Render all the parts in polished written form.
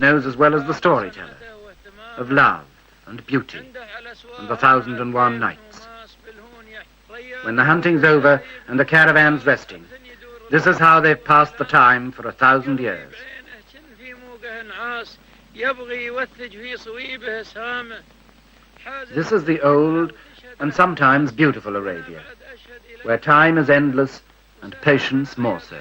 knows as well as the storyteller, of love and beauty and the 1001 Nights. When the hunting's over and the caravan's resting, this is how they've passed the time for 1,000 years. This is the old and sometimes beautiful Arabia, where time is endless and patience more so.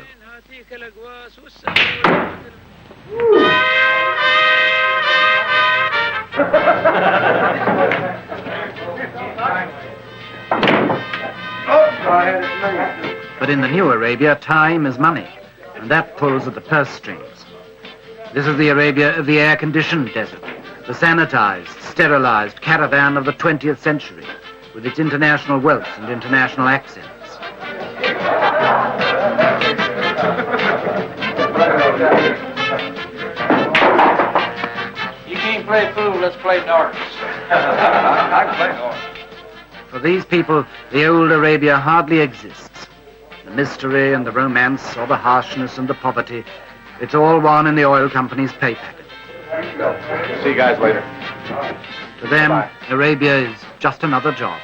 But in the new Arabia, time is money, and that pulls at the purse strings. This is the Arabia of the air-conditioned desert, the sanitized, sterilized caravan of the 20th century, with its international wealth and international accents. You can't play fool, let's play darts. I can play darts. For these people, the old Arabia hardly exists. The mystery and the romance, or the harshness and the poverty, it's all one in the oil company's pay packet. See you guys later. To them, Arabia is just another job.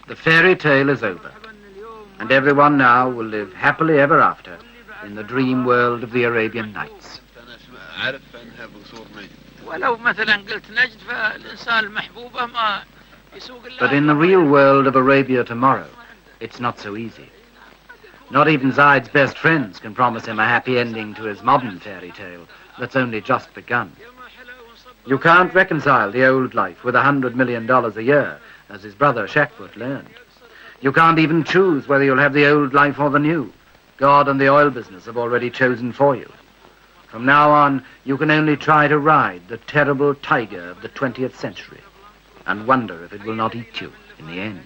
The fairy tale is over, and everyone now will live happily ever after in the dream world of the Arabian Nights. But in the real world of Arabia tomorrow, it's not so easy. Not even Zaid's best friends can promise him a happy ending to his modern fairy tale that's only just begun. You can't reconcile the old life with $100 million a year, as his brother Shakfut learned. You can't even choose whether you'll have the old life or the new. God and the oil business have already chosen for you. From now on, you can only try to ride the terrible tiger of the 20th century and wonder if it will not eat you in the end.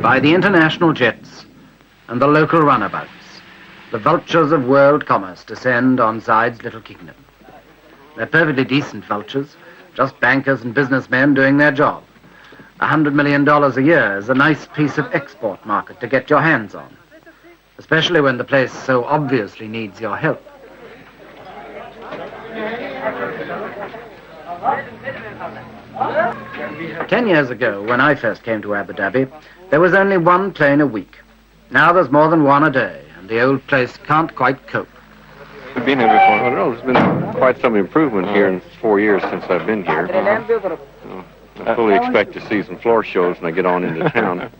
By the international jets and the local runabouts, the vultures of world commerce descend on Zaid's little kingdom. They're perfectly decent vultures, just bankers and businessmen doing their job. $100 million a year is a nice piece of export market to get your hands on, especially when the place so obviously needs your help. Ten years ago, when I first came to Abu Dhabi, there was only one plane a week. Now there's more than one a day, and the old place can't quite cope. We've been here before. I don't know, there's been quite some improvement here in 4 years since I've been here. I fully expect to see some floor shows when I get on into town.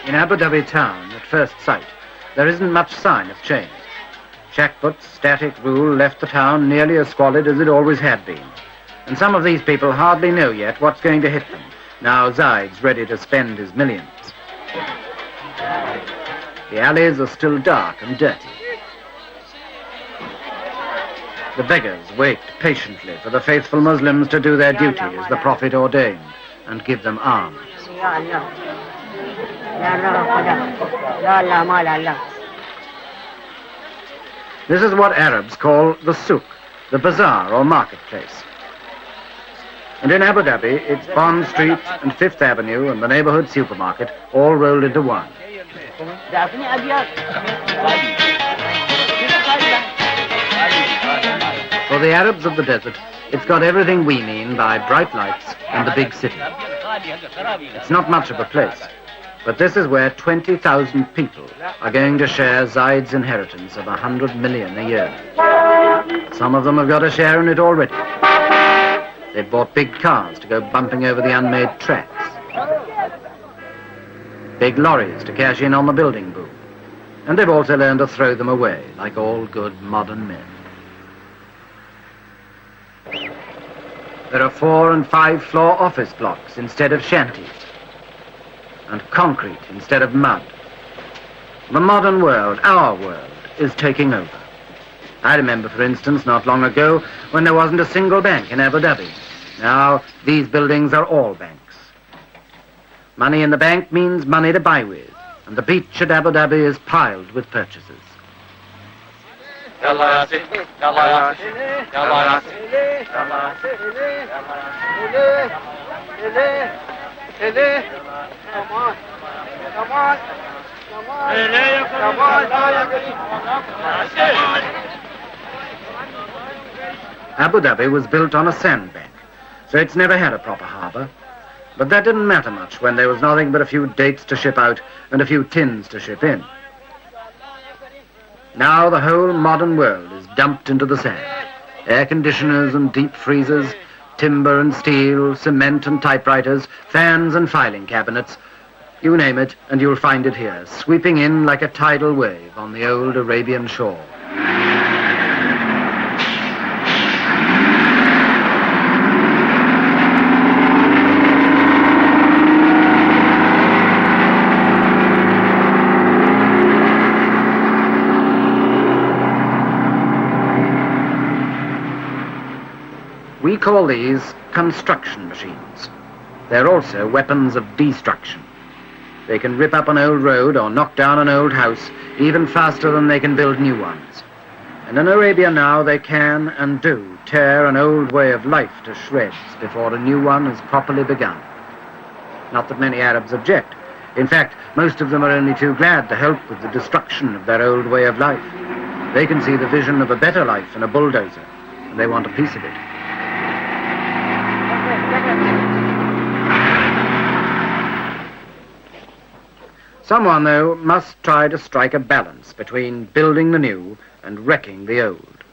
In Abu Dhabi town, at first sight, there isn't much sign of change. Shakfut's static rule left the town nearly as squalid as it always had been. And some of these people hardly know yet what's going to hit them, now Zaid's ready to spend his millions. The alleys are still dark and dirty. The beggars wait patiently for the faithful Muslims to do their duty as the Prophet ordained and give them alms. This is what Arabs call the souk, the bazaar or marketplace. And in Abu Dhabi, it's Bond Street and Fifth Avenue and the neighborhood supermarket all rolled into one. For the Arabs of the desert, it's got everything we mean by bright lights and the big city. It's not much of a place, but this is where 20,000 people are going to share Zaid's inheritance of 100 million a year. Some of them have got a share in it already. They've bought big cars to go bumping over the unmade tracks, big lorries to cash in on the building boom, And they've also learned to throw them away, like all good modern men. There are 4- and 5-floor office blocks instead of shanties, and concrete instead of mud. The modern world, our world, is taking over. I remember, for instance, not long ago, when there wasn't a single bank in Abu Dhabi. Now, these buildings are all banks. Money in the bank means money to buy with, and the beach at Abu Dhabi is piled with purchases. Abu Dhabi was built on a sandbank, so it's never had a proper harbour. But that didn't matter much when there was nothing but a few dates to ship out and a few tins to ship in. Now the whole modern world is dumped into the sand. Air conditioners and deep freezers, timber and steel, cement and typewriters, fans and filing cabinets. You name it, and you'll find it here, sweeping in like a tidal wave on the old Arabian shore. We call these construction machines. They're also weapons of destruction. They can rip up an old road or knock down an old house even faster than they can build new ones. And in Arabia now they can and do tear an old way of life to shreds before a new one is properly begun. Not that many Arabs object. In fact, most of them are only too glad to help with the destruction of their old way of life. They can see the vision of a better life in a bulldozer, and they want a piece of it. Someone, though, must try to strike a balance between building the new and wrecking the old.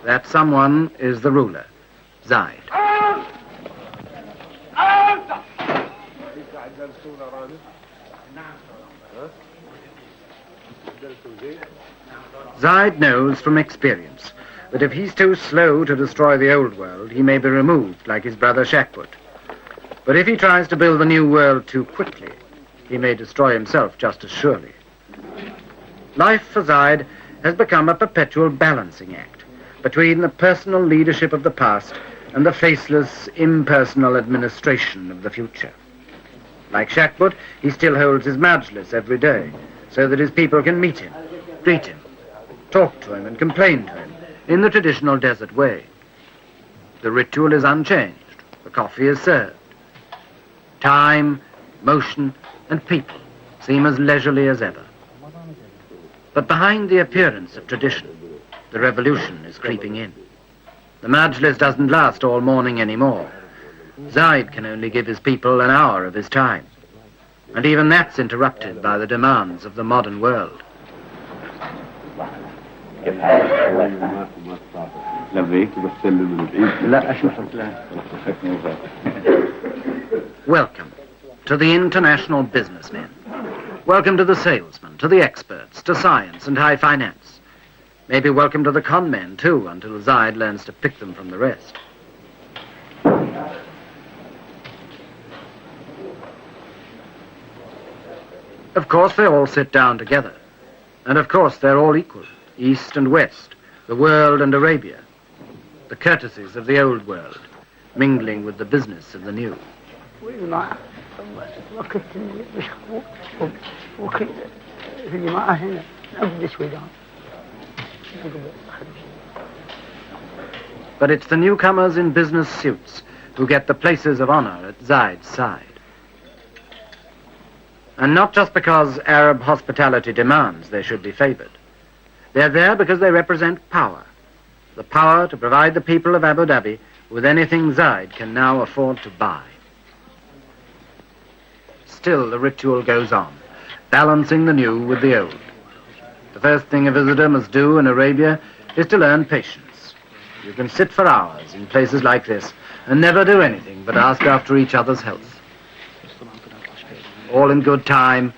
That someone is the ruler, Zaid. Zaid knows from experience that if he's too slow to destroy the old world, he may be removed like his brother Shakput. But if he tries to build the new world too quickly, he may destroy himself just as surely. Life for Zaid has become a perpetual balancing act between the personal leadership of the past and the faceless, impersonal administration of the future. Like Shakput, he still holds his majlis every day, so that his people can meet him, greet him, talk to him and complain to him in the traditional desert way. The ritual is unchanged. The coffee is served. Time, motion, and people seem as leisurely as ever. But behind the appearance of tradition, the revolution is creeping in. The majlis doesn't last all morning anymore. Zaid can only give his people an hour of his time. And even that's interrupted by the demands of the modern world. Welcome to the international businessmen. Welcome to the salesmen, to the experts, to science and high finance. Maybe welcome to the con men, too, until Zaid learns to pick them from the rest. Of course, they all sit down together. And of course, they're all equal, East and West, the world and Arabia. The courtesies of the old world, mingling with the business of the new. But it's the newcomers in business suits who get the places of honor at Zaid's side. And not just because Arab hospitality demands they should be favored. They're there because they represent power. The power to provide the people of Abu Dhabi with anything Zaid can now afford to buy. Still, the ritual goes on, balancing the new with the old. The first thing a visitor must do in Arabia is to learn patience. You can sit for hours in places like this and never do anything but ask after each other's health. all in good time,